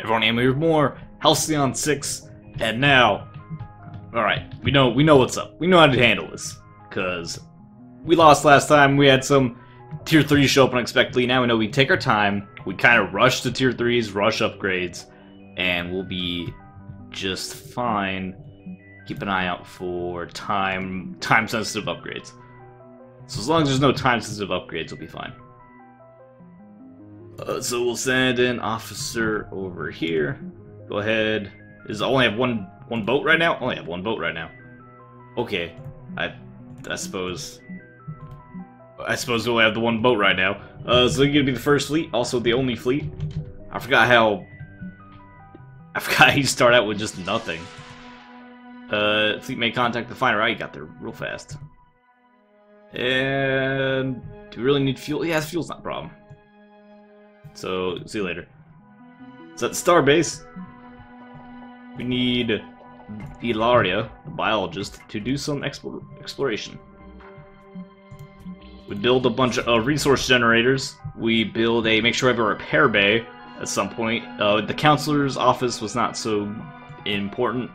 Everyone ammo here more. Halcyon 6. And now, alright, we know what's up. We know how to handle this. Because we lost last time. We had some tier 3s show up unexpectedly. Now we know we take our time. We kind of rush to tier 3s, rush upgrades. And we'll be just fine. Keep an eye out for time-sensitive upgrades. So as long as there's no time-sensitive upgrades, we'll be fine. So we'll send an officer over here. Go ahead. I only have one boat right now? Only have one boat right now. Okay. I suppose we'll have the one boat right now. So you're gonna be the first fleet, also the only fleet. I forgot how you start out with just nothing. Fleet may contact the finder. You got there real fast. And do we really need fuel? Yeah, fuel's not a problem. So, see you later. So at Starbase, we need Ilaria, a biologist, to do some exploration. We build a bunch of resource generators. We build make sure we have a repair bay at some point. The counselor's office was not so important.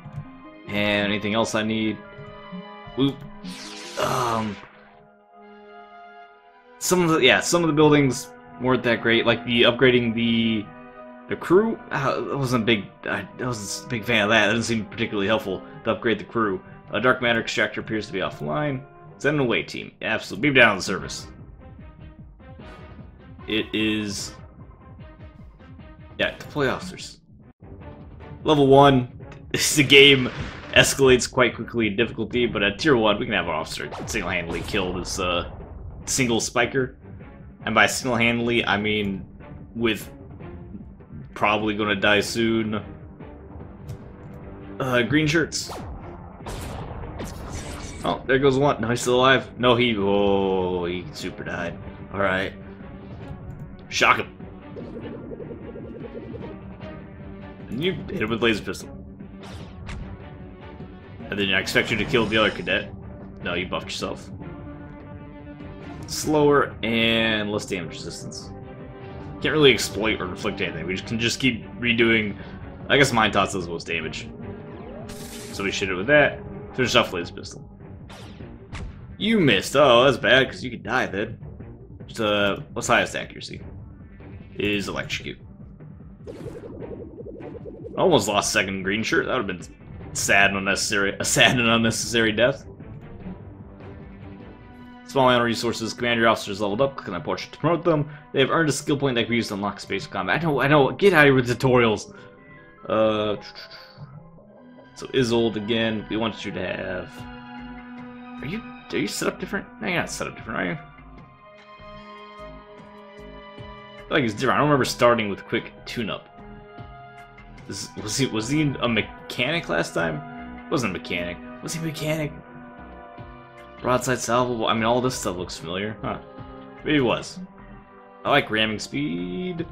And anything else I need? Some of the buildings weren't that great. Like upgrading the crew. I wasn't a big fan of that. That doesn't seem particularly helpful to upgrade the crew. A dark matter extractor appears to be offline. Send an away team. Absolutely, beam down on the service. It is. Yeah, deploy officers. Level 1. The game escalates quite quickly in difficulty, but at tier 1 we can have our officer single-handedly kill this single spiker. And by single-handedly, I mean with probably gonna die soon. Green shirts. Oh, there goes one. No, he's still alive. No, he super died. Alright. Shock him. And you hit him with laser pistol. And then I expect you to kill the other cadet. No, you buffed yourself. Slower and less damage resistance. Can't really exploit or inflict anything. We can just keep redoing. I guess Mind Toss does the most damage. So we shoot it with that. Finish off laser pistol. You missed. Oh, that's bad because you could die then. What's highest accuracy? Is electrocute. I almost lost second green shirt. That would have been sad and unnecessary. A sad and unnecessary death. Small amount of resources. Command your officers leveled up. Click on that portrait to promote them. They have earned a skill point that can be used to unlock space combat. I know. Get out of here with tutorials. So Isolde again. We want you to have. Are you set up different? No, you're not set up different, are you? I feel like it's different. I don't remember starting with quick tune-up. Was he a mechanic last time? Wasn't a mechanic. Was he a mechanic? Broadside salvable. I mean, all this stuff looks familiar. Huh. Maybe it was. I like ramming speed.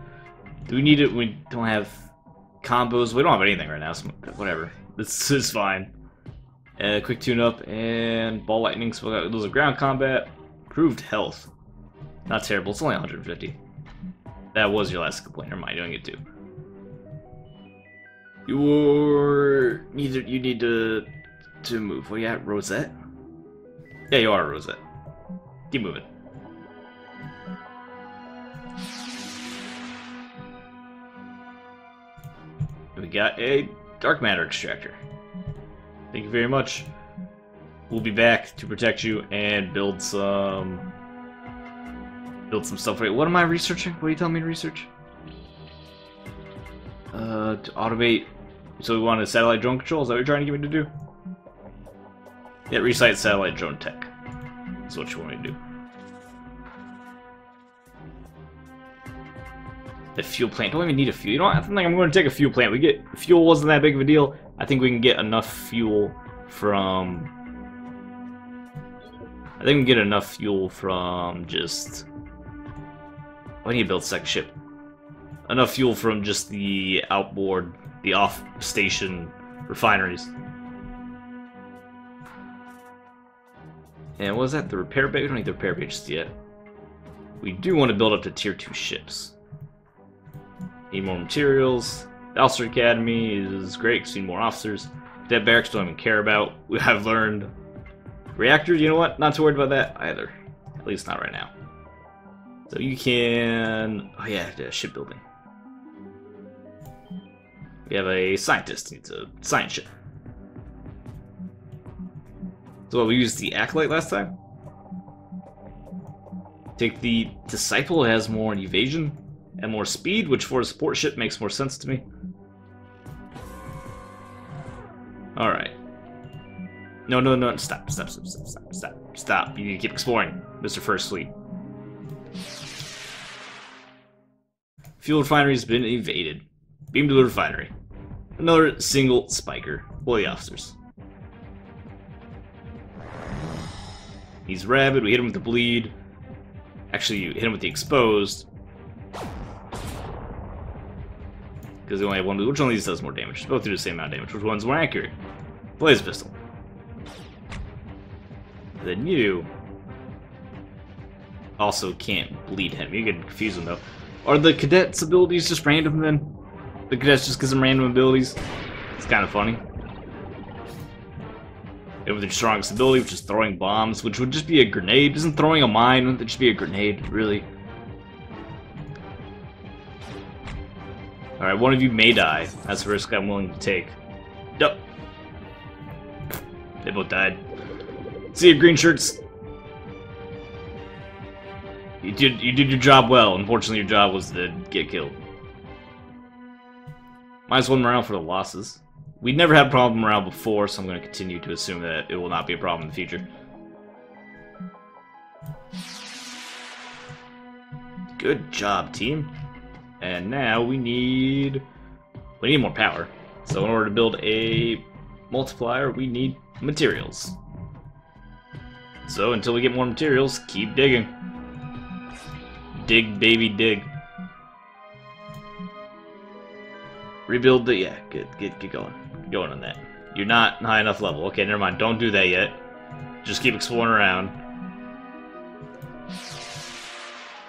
Do we need it? We don't have combos. We don't have anything right now, so whatever. This is fine. Quick tune-up and ball lightning. So those are ground combat. Improved health. Not terrible. It's only 150. That was your last complaint. Never mind. Doing it too. You need to move. Well, yeah, Rosette. Yeah, you are Rosette. Keep moving. We got a dark matter extractor. Thank you very much. We'll be back to protect you and build some stuff. Wait, what am I researching? What are you telling me to research? To automate. So we want a satellite drone control? Is that what you're trying to get me to do? Yeah, recite satellite drone tech. That's what you want me to do. The fuel plant. Don't even need a fuel. You know what? I think I'm going to take a fuel plant. Fuel wasn't that big of a deal. I think we can get enough fuel from. I think we can get enough fuel from just. I need to build a second ship. Enough fuel from just the outboard, the off-station refineries. And what was that? The repair bay? We don't need the repair bay just yet. We do want to build up to tier 2 ships. Need more materials. The Officer Academy is great because we need more officers. Cadet Barracks don't even care about. I've learned. Reactors, you know what? Not too worried about that either. At least not right now. So you can... Oh yeah, shipbuilding. We have a scientist. Needs a science ship. So we used the Acolyte last time. Take the Disciple. It has more evasion and more speed, which for a support ship makes more sense to me. Alright. No, no, no, stop. You need to keep exploring, Mr. First Fleet. Fuel refinery's been evaded. Beam to the refinery. Another single spiker. Boy, the officers. He's rabid, we hit him with the bleed. Actually, you hit him with the exposed. Because they only have one. Which one of these does more damage? Both do the same amount of damage. Which one's more accurate? Blaze pistol. And then you also can't bleed him. You can confuse him though. Are the cadets' abilities just random then? The cadets just gives them random abilities? It's kind of funny. And with their strongest ability, which is throwing bombs, which would just be a grenade. Isn't throwing a mine, wouldn't it just be a grenade, really? Alright, one of you may die. That's a risk I'm willing to take. Yup. They both died. See you, green shirts. You did your job well. Unfortunately, your job was to get killed. -1 morale for the losses. We'd never had a problem with morale before, so I'm going to continue to assume that it will not be a problem in the future. Good job, team. And now we need more power. So in order to build a multiplier, we need materials. So until we get more materials, keep digging. Dig, baby, dig. Rebuild the... Yeah, good. Get going. Get going on that. You're not high enough level. Okay, never mind. Don't do that yet. Just keep exploring around.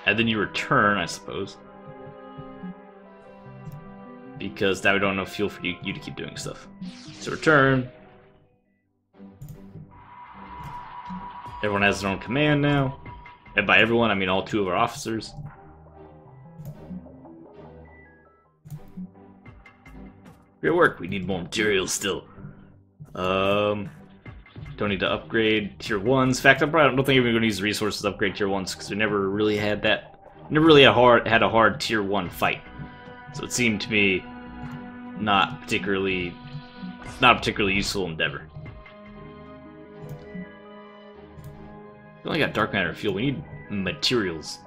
And then you return, I suppose. Because now we don't have enough fuel for you to keep doing stuff. So return. Everyone has their own command now. And by everyone, I mean all 2 of our officers. Great work. We need more materials still. Don't need to upgrade tier 1s. In fact, I don't think we're going to use resources to upgrade tier 1s because we never really had that. Never really had a hard tier 1 fight. So it seemed to me not a particularly useful endeavor. We only got dark matter fuel. We need materials.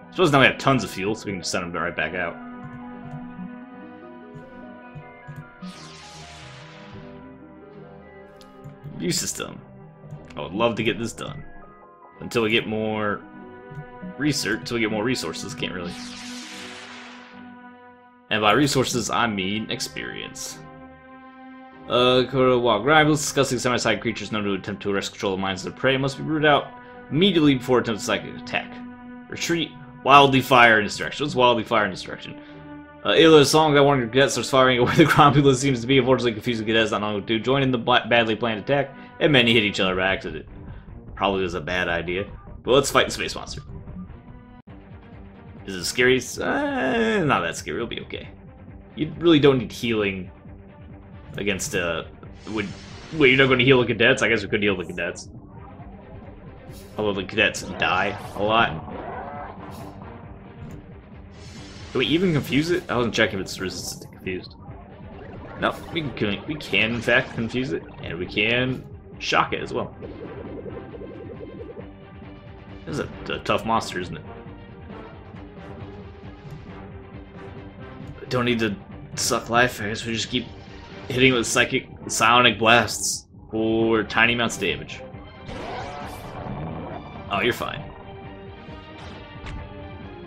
I suppose now we have tons of fuel, so we can just send them right back out. View system. I would love to get this done. Until we get more research, until we get more resources, can't really. And by resources, I mean experience. While rivals discussing semi-psychic creatures known to attempt to arrest control of the minds of their prey must be rooted out immediately before attempting a psychic attack. Retreat, wildly fire in this direction. What's wildly fire in this direction? Ayla's song that one of your cadets starts firing away the Grompulus seems to be, unfortunately confusing cadets not knowing what to do. Join in the badly planned attack, and many hit each other by accident. Probably was a bad idea. But let's fight the space monster. Is it scary? Not that scary, it'll be okay. You really don't need healing against, wait, you're not going to heal the cadets? I guess we could heal the cadets. Although the cadets die a lot. Do we even confuse it? I wasn't checking if it's resistant to confused. No, we can in fact confuse it, and we can shock it as well. This is a tough monster, isn't it? Don't need to suck life. I guess we just keep hitting it with psychic psionic blasts for tiny amounts of damage. Oh, you're fine.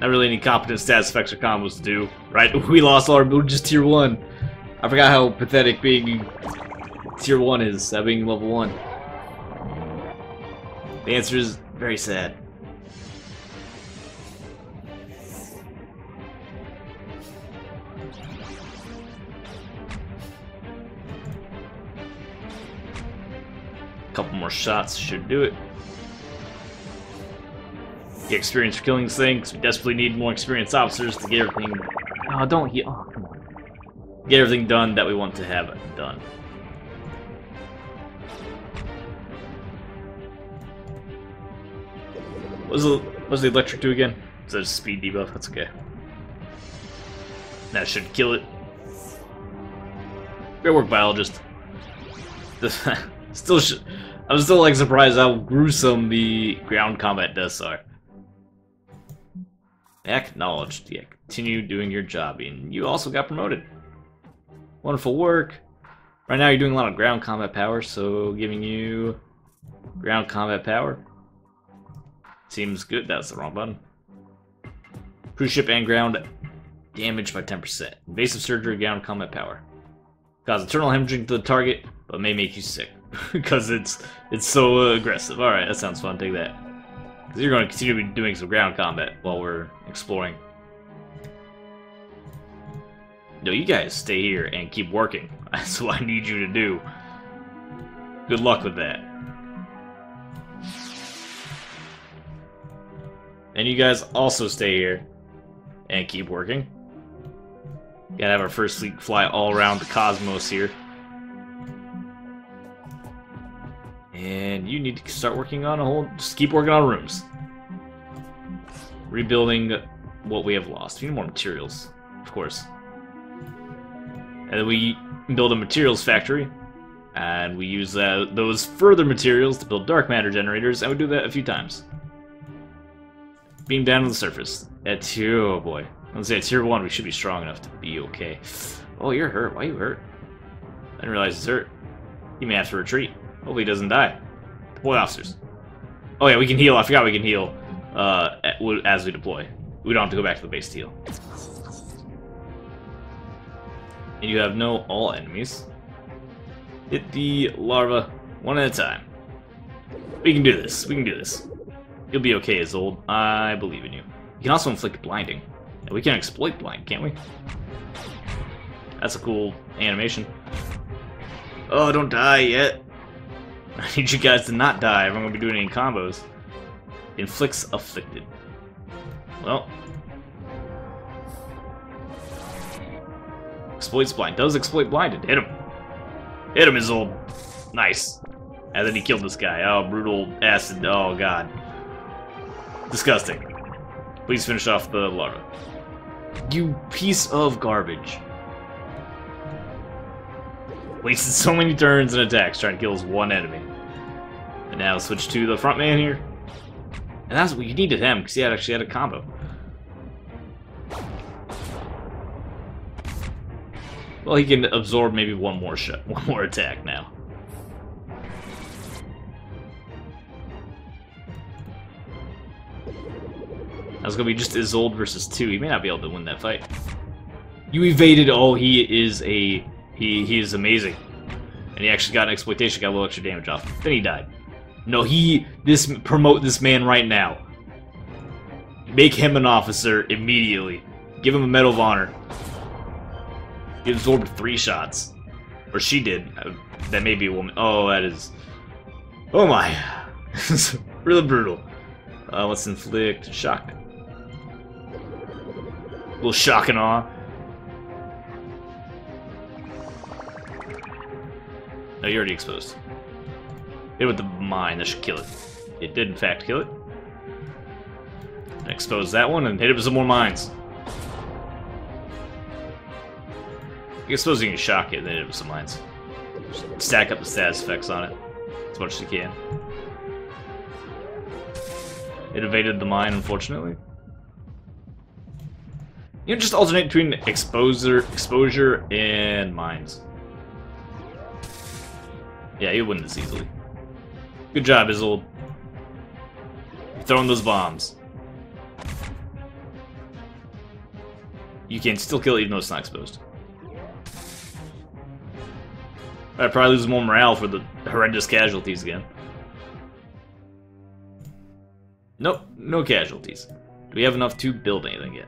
Not really any competent stats, effects, or combos to do, right? We lost all our build just tier 1. I forgot how pathetic being tier 1 is, that being level 1. The answer is very sad. couple more shots should do it. Get experience for killing this thing, because we desperately need more experienced officers to get everything... Oh, don't heal. Oh, come on. Get everything done that we want to have done. What does the electric do again? Is that a speed debuff? That's okay. That should kill it. Great work, biologist. I'm still like surprised how gruesome the ground combat deaths are. Acknowledged. Yeah, continue doing your job, and you also got promoted. Wonderful work. Right now you're doing a lot of ground combat power, so giving you ground combat power. Seems good. That's the wrong button. Cruise ship and ground damage by 10%. Invasive surgery, ground combat power. Cause internal hemorrhaging to the target, but may make you sick. Because it's so aggressive. Alright, that sounds fun. Take that. Because you're going to continue to be doing some ground combat while we're exploring. No, you guys stay here and keep working. That's what I need you to do. Good luck with that. And you guys also stay here and keep working. Gotta have our first fleet fly all around the cosmos here. And you need to start working on just keep working on rooms. Rebuilding what we have lost. We need more materials, of course. And then we build a materials factory. And we use those further materials to build dark matter generators, and we do that a few times. Beam down to the surface. At tier, oh boy. Let's say at tier 1 we should be strong enough to be okay. Oh, you're hurt. Why are you hurt? I didn't realize he's hurt. He may have to retreat. Hopefully he doesn't die. Deploy officers. Oh yeah, we can heal. I forgot we can heal as we deploy. We don't have to go back to the base to heal. And you have no all enemies. Hit the larva one at a time. We can do this. We can do this. You'll be okay, Isolde. I believe in you. You can also inflict blinding. And we can exploit blind, can't we? That's a cool animation. Oh, don't die yet. I need you guys to not die if I'm going to be doing any combos. Inflicts afflicted. Well. Exploits blind. Does exploit blinded. Hit him. Hit him, Isolde. Nice. And then he killed this guy. Oh, brutal acid. Oh, God. Disgusting. Please finish off the larva. You piece of garbage. Wasted so many turns and attacks trying to kill his one enemy. And now switch to the front man here. And that's what you needed him, because he actually had a combo. Well, he can absorb maybe one more shot, one more attack now. That's gonna be just Isolde versus 2. He may not be able to win that fight. You evaded. Oh, he is amazing. And he actually got an exploitation, got a little extra damage off. Then he died. No, promote this man right now. Make him an officer immediately. Give him a Medal of Honor. He absorbed 3 shots. Or she did. That may be a woman. Oh, that is... Oh my. Really brutal. Let's inflict shock. A little shock and awe. No, you're already exposed. Hit it with the mine, that should kill it. It did in fact kill it. Expose that one and hit it with some more mines. I suppose you can shock it and then hit it with some mines. Just stack up the status effects on it as much as you can. It evaded the mine, unfortunately. You know, just alternate between exposure and mines. Yeah, you win this easily. Good job, Isolde. Throwing those bombs. You can still kill it even though it's not exposed. I'd probably lose more morale for the horrendous casualties again. Nope, no casualties. Do we have enough to build anything yet?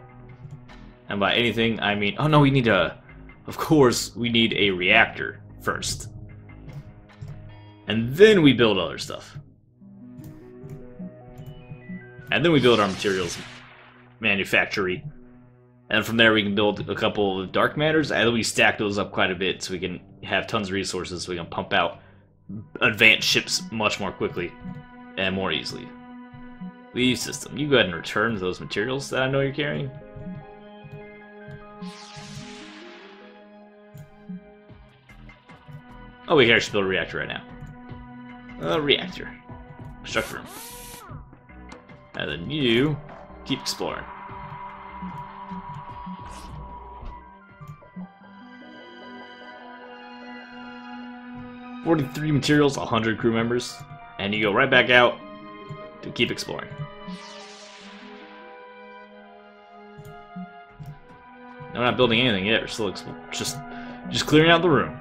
And by anything, I mean... Oh no, we need a... Of course, we need a reactor first. And then we build other stuff. And then we build our materials manufactory. And from there we can build a couple of dark matters, and then we stack those up quite a bit so we can have tons of resources so we can pump out advanced ships much more quickly and more easily. Leave system. You go ahead and return those materials that I know you're carrying. Oh, we can actually build a reactor right now. A reactor. Construct room. And then you keep exploring. $43 materials, 100 crew members, and you go right back out to keep exploring. I'm not building anything yet. We're still just clearing out the room.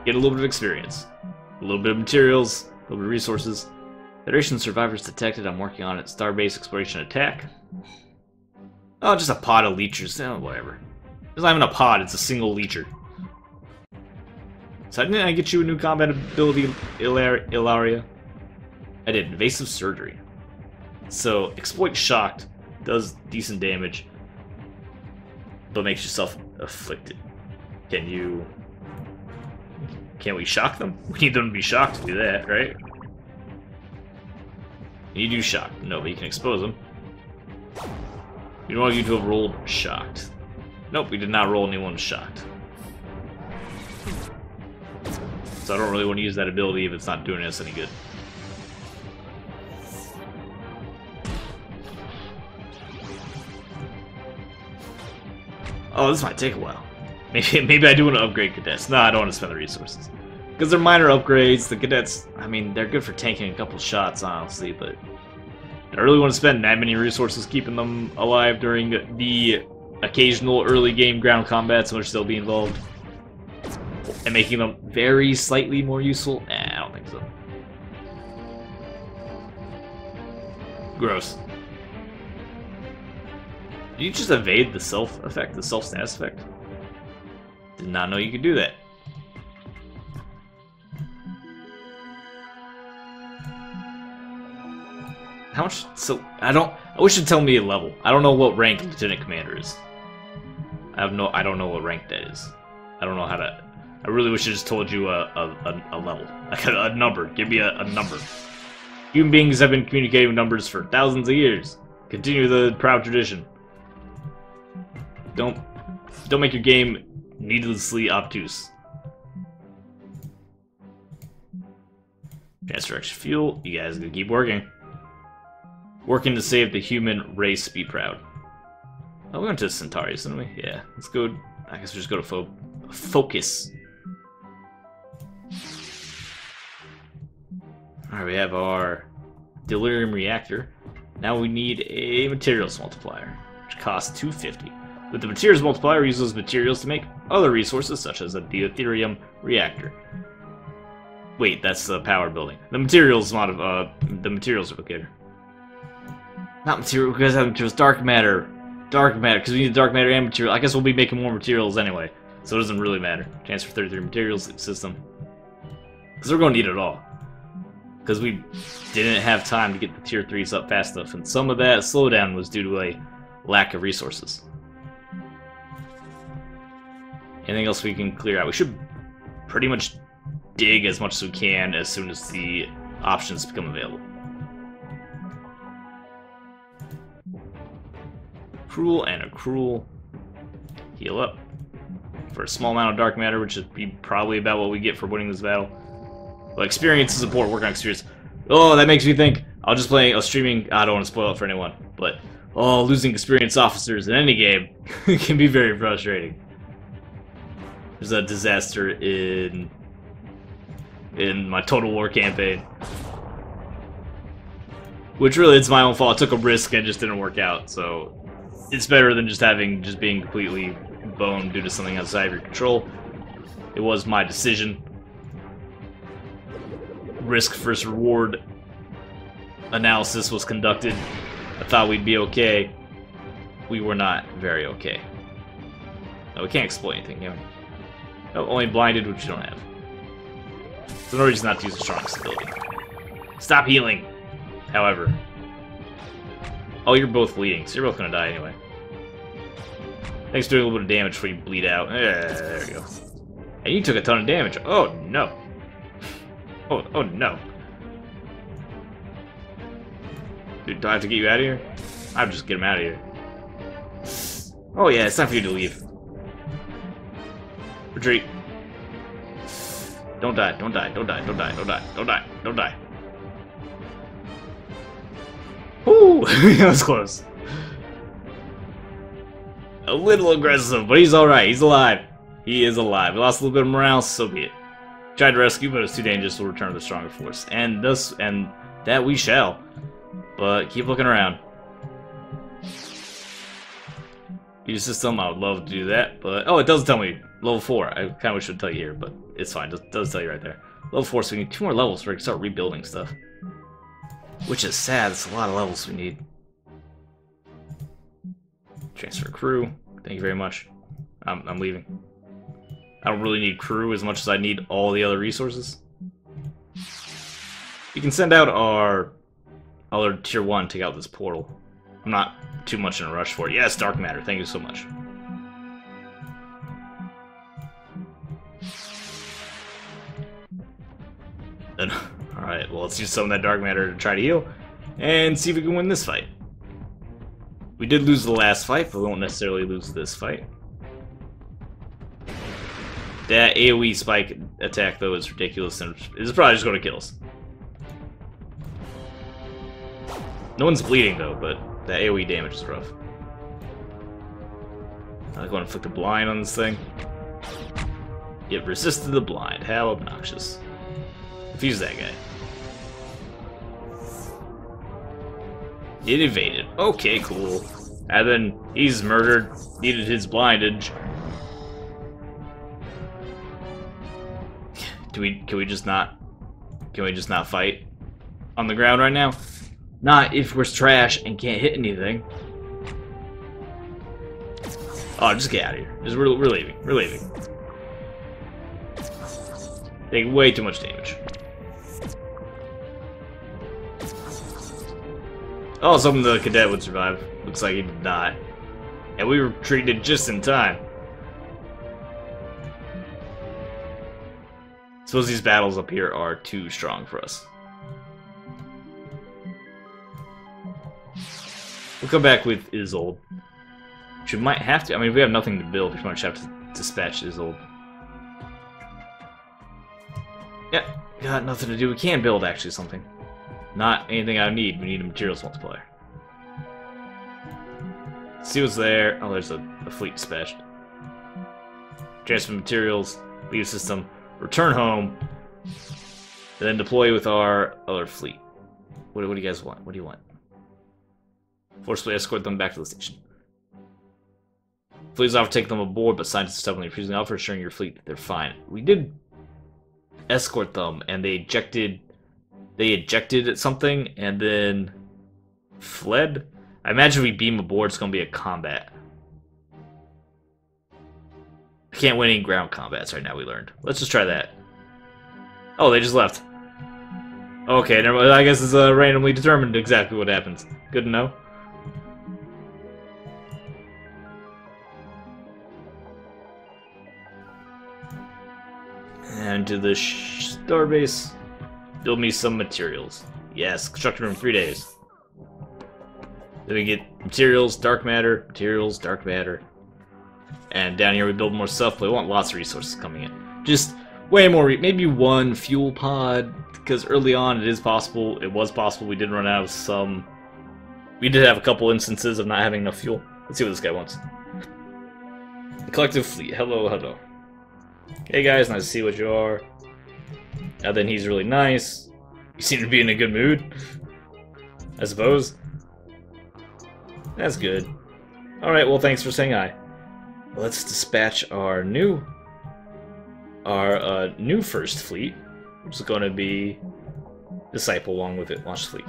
Get a little bit of experience, a little bit of materials, a little bit of resources. Federation survivors detected. I'm working on it. Starbase exploration attack. Oh, just a pod of leechers. Oh, whatever. It's not even a pod. It's a single leecher. So didn't I get you a new combat ability, Ilaria? I did. Invasive surgery. So exploit shocked. Does decent damage, but makes yourself afflicted. Can we shock them? We need them to be shocked to do that, right? You do shock. No, but you can expose them. We don't want you to have rolled shocked. Nope, we did not roll anyone shocked. So I don't really want to use that ability if it's not doing us any good. Oh, this might take a while. Maybe I do want to upgrade cadets. No, I don't want to spend the resources. Because they're minor upgrades. The cadets, I mean, they're good for tanking a couple shots, honestly, but I really want to spend that many resources keeping them alive during the occasional early game ground combats in which they'll be involved. And making them very slightly more useful? Nah, I don't think so. Gross. Did you just evade the self effect, the self status effect? Did not know you could do that. How much? So I wish you'd tell me a level. I don't know what rank Lieutenant Commander is. I don't know what rank that is. I don't know how to. I really wish I just told you a level, like a number. Give me a number. Human beings have been communicating with numbers for thousands of years. Continue the proud tradition. Don't make your game needlessly obtuse. Transfer extra fuel. You guys gonna keep working. Working to save the human race. Be proud. Oh, we went to Centaurus, didn't we? Yeah. Let's go. I guess we just go to focus. Alright, we have our delirium reactor. Now we need a materials multiplier, which costs 250. With the materials multiplier, we use those materials to make other resources, such as a deuterium reactor. Wait, that's the power building. The materials replicator. Not material, because I have materials. Dark matter. Dark matter, because we need dark matter and material. I guess we'll be making more materials anyway, so it doesn't really matter. Transfer 33 materials system. Because we're going to need it all. Because we didn't have time to get the tier 3s up fast enough, and some of that slowdown was due to a lack of resources. Anything else we can clear out? We should pretty much dig as much as we can as soon as the options become available. Cruel and a cruel. Heal up. For a small amount of dark matter, which would be probably about what we get for winning this battle. Well, experience is important. Work on experience. Oh, that makes me think. I'll just play streaming. I don't want to spoil it for anyone, but losing experienced officers in any game can be very frustrating. There's a disaster in my Total War campaign, which really it's my own fault. I took a risk and it just didn't work out. So it's better than just being completely boned due to something outside of your control. It was my decision. Risk versus reward analysis was conducted. I thought we'd be okay. We were not very okay. No, we can't exploit anything, can we? No, only blinded, which you don't have. So no reason not to use the strongest ability. Stop healing! However. Oh, you're both bleeding, so you're both gonna die anyway. Thanks for doing a little bit of damage before you bleed out. There we go. And you took a ton of damage. Oh, no. Oh no. Dude, do I have to get you out of here? I'll just get him out of here. Oh yeah, it's time for you to leave. Retreat. Don't die, don't die, don't die, don't die, don't die, don't die, don't die. Woo! That was close. A little aggressive, but he's alright, he's alive. He is alive. We lost a little bit of morale, so be it. Tried to rescue, but it was too dangerous, we'll return to the stronger force. And that we shall. But keep looking around. Use system, I would love to do that, but oh, it doesn't tell me. Level 4. I kind of wish it would tell you here, but it's fine. It does tell you right there. Level 4, so we need 2 more levels so we can start rebuilding stuff. Which is sad. It's a lot of levels we need. Transfer crew. Thank you very much. I'm leaving. I don't really need crew as much as I need all the other resources. You can send out our other tier 1, take out this portal. I'm not too much in a rush for it. Yes, dark matter. Thank you so much. Alright, well, let's use some of that dark matter to try to heal and see if we can win this fight. We did lose the last fight, but we won't necessarily lose this fight. That AoE spike attack, though, is ridiculous and is probably just going to kill us. No one's bleeding, though, but that AoE damage is rough. I'm going to inflict a blind on this thing. It resisted the blind. How obnoxious. Confuse that guy. It evaded. Okay, cool. And then he's murdered. Needed his blindage. Can we just not fight on the ground right now? Not if we're trash and can't hit anything. Oh, just get out of here. We're leaving. We're leaving. Taking way too much damage. Oh, something the cadet would survive. Looks like he did not. And we were treated just in time. Suppose these battles up here are too strong for us. We'll come back with Isolde. Which we might have to. I mean, if we have nothing to build, we might have to dispatch Isolde. Yeah, got nothing to do. We can build actually something. Not anything I need. We need a materials multiplier. See what's there. Oh, there's a fleet dispatched. Transfer materials, leave system, return home, and then deploy with our other fleet. What do you guys want? What do you want? Forcibly escort them back to the station. Fleets offer to take them aboard, but scientists are stubbornly refusing to offer, assuring your fleet that they're fine. We did escort them, and they ejected at something and then fled. I imagine if we beam aboard, it's going to be a combat. I can't win any ground combats right now, we learned. Let's just try that. Oh, they just left. Okay, never mind. I guess it's randomly determined exactly what happens. Good to know. And to the starbase. Build me some materials. Yes, construction room 3 days. Then we get materials, dark matter, materials, dark matter. And down here we build more stuff, but we want lots of resources coming in. Just way more, maybe one fuel pod, because early on it was possible we did run out of some. We did have a couple instances of not having enough fuel. Let's see what this guy wants. The collective fleet, hello, hello. Hey guys, nice to see what you are. And then he's really nice. You seem to be in a good mood, I suppose. That's good. Alright, well thanks for saying hi. Let's dispatch our new first fleet, which is going to be Disciple along with it, launch fleet.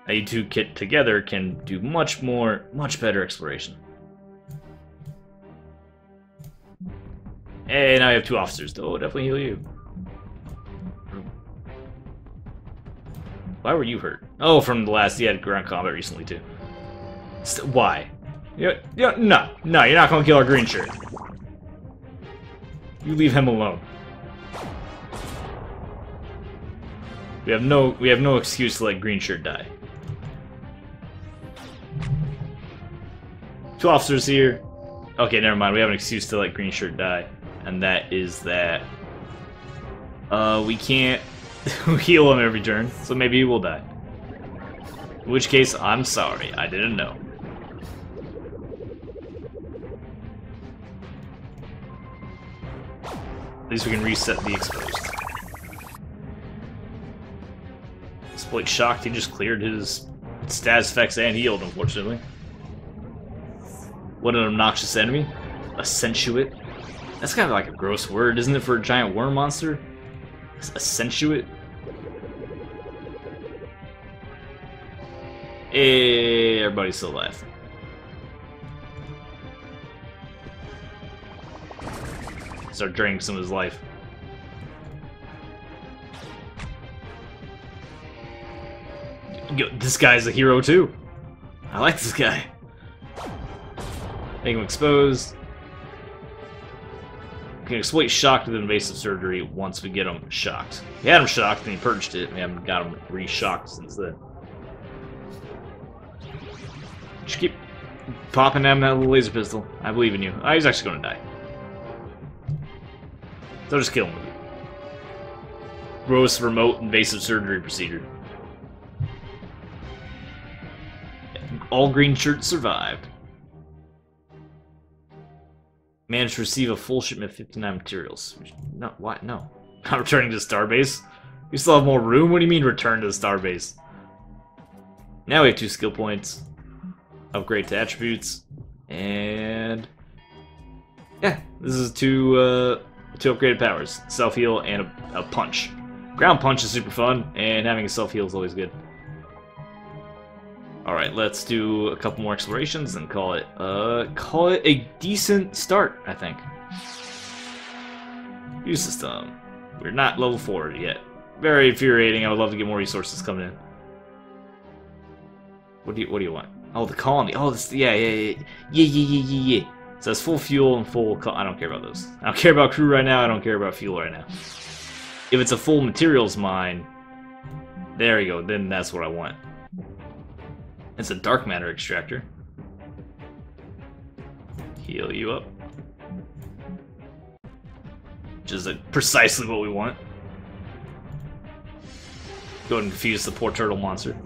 Now you two kit together can do much better exploration. Hey, now you have 2 officers. Oh, definitely heal you. Why were you hurt? Oh, from the last, you had ground combat recently too. Why? No, you're not gonna kill our green shirt. You leave him alone. We have no excuse to let green shirt die. 2 officers here. Okay, never mind. We have an excuse to let green shirt die, and that is that we can't heal him every turn, so maybe he will die. In which case, I'm sorry. I didn't know. At least we can reset the exposed. Exploit shocked. He just cleared his status effects and healed, unfortunately. What an obnoxious enemy. Accentuate. That's kind of like a gross word, isn't it, for a giant worm monster? Accentuate. Hey, everybody's still alive. Start draining some of his life. Yo, this guy's a hero too. I like this guy. Make him exposed. We can exploit shock with invasive surgery once we get him shocked. We had him shocked and he purged it. We haven't got him re-shocked since then. Just keep popping him that little laser pistol. I believe in you. Oh, he's actually gonna die. So just kill him with it. Gross remote invasive surgery procedure. All green shirts survived. Managed to receive a full shipment of 59 materials. No, what? No. Not returning to the starbase? We still have more room? What do you mean return to the starbase? Now we have 2 skill points. Upgrade to attributes. And yeah, this is 2 upgraded powers. Self-heal and a punch. Ground punch is super fun, and having a self-heal is always good. Alright, let's do a couple more explorations and call it a decent start, I think. View system. We're not level 4 yet. Very infuriating. I would love to get more resources coming in. What do you want? Oh, the colony. Oh, this, yeah. It says full fuel and full. I don't care about those. I don't care about crew right now. I don't care about fuel right now. If it's a full materials mine, there you go. Then that's what I want. It's a dark matter extractor. Heal you up. Which is precisely what we want. Go ahead and confuse the poor turtle monster.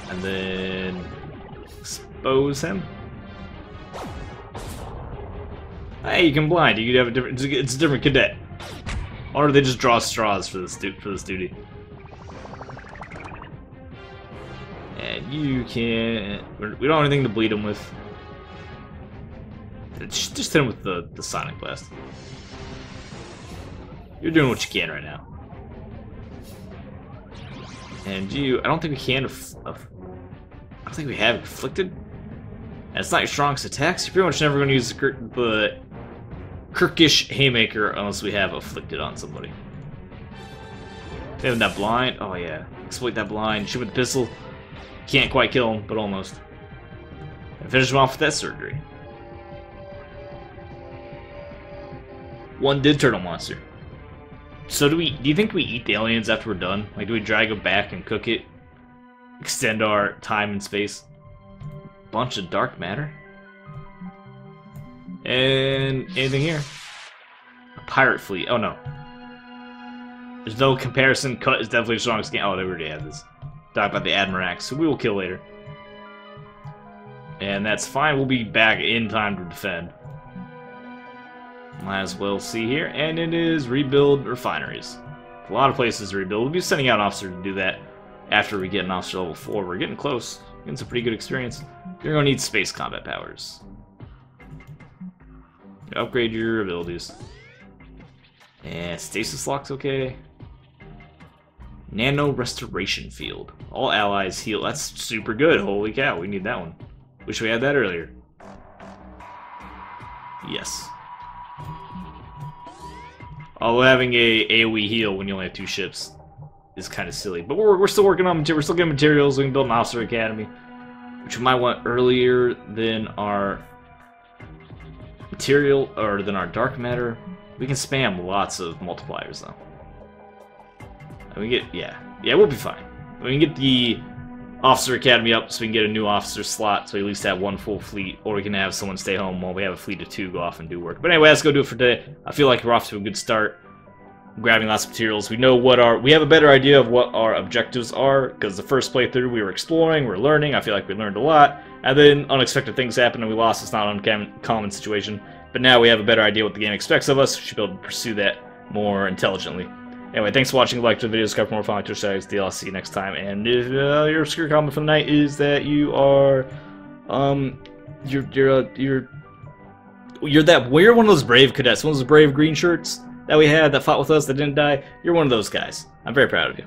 And then expose him. Hey, you can blind. You could have a different. It's a different cadet. Or do they just draw straws for this duty? And you can't. We don't have anything to bleed him with. Just hit him with the sonic blast. You're doing what you can right now. And you, I don't think we can. I don't think we have afflicted. And it's not your strongest attacks. You're pretty much never going to use the Kirkish Haymaker unless we have afflicted on somebody. Having that blind. Oh yeah, exploit that blind. Shoot with the pistol. Can't quite kill him, but almost. And finish him off with that surgery. One did turtle monster. So do you think we eat the aliens after we're done? Like, do we drag them back and cook it? Extend our time and space? Bunch of dark matter? And anything here? A pirate fleet. Oh no. There's no comparison. Cut is definitely the strongest game. Oh, they already have this. Talk about the Admirax, who we will kill later. And that's fine. We'll be back in time to defend. Might as well see here. And it is rebuild refineries. A lot of places to rebuild. We'll be sending out an officer to do that after we get an officer level 4. We're getting close. Getting some pretty good experience. You're going to need space combat powers. Upgrade your abilities. And stasis lock's okay. Nano restoration field. All allies heal. That's super good. Holy cow, we need that one. Wish we had that earlier. Yes. Although having a AoE heal when you only have 2 ships is kind of silly. But we're still working on materials. We're still getting materials. We can build an officer academy, which we might want earlier than our material, or than our dark matter. We can spam lots of multipliers, though. And we get, yeah, we'll be fine. We can get the officer academy up so we can get a new officer slot, so we at least have 1 full fleet, or we can have someone stay home while we have a fleet of 2 go off and do work. But anyway, let's go do it for today. I feel like we're off to a good start. Grabbing lots of materials. We know what we have a better idea of what our objectives are, because the first playthrough we were exploring, we were learning. I feel like we learned a lot, and then unexpected things happened and we lost. It's not an uncommon situation, but now we have a better idea what the game expects of us. We should be able to pursue that more intelligently. Anyway, thanks for watching. Like the video, subscribe for more fun like Twitch tags. I'll see you next time. And if your obscure comment for the night is that you are, you're one of those brave cadets, one of those brave green shirts that we had that fought with us that didn't die. You're one of those guys. I'm very proud of you.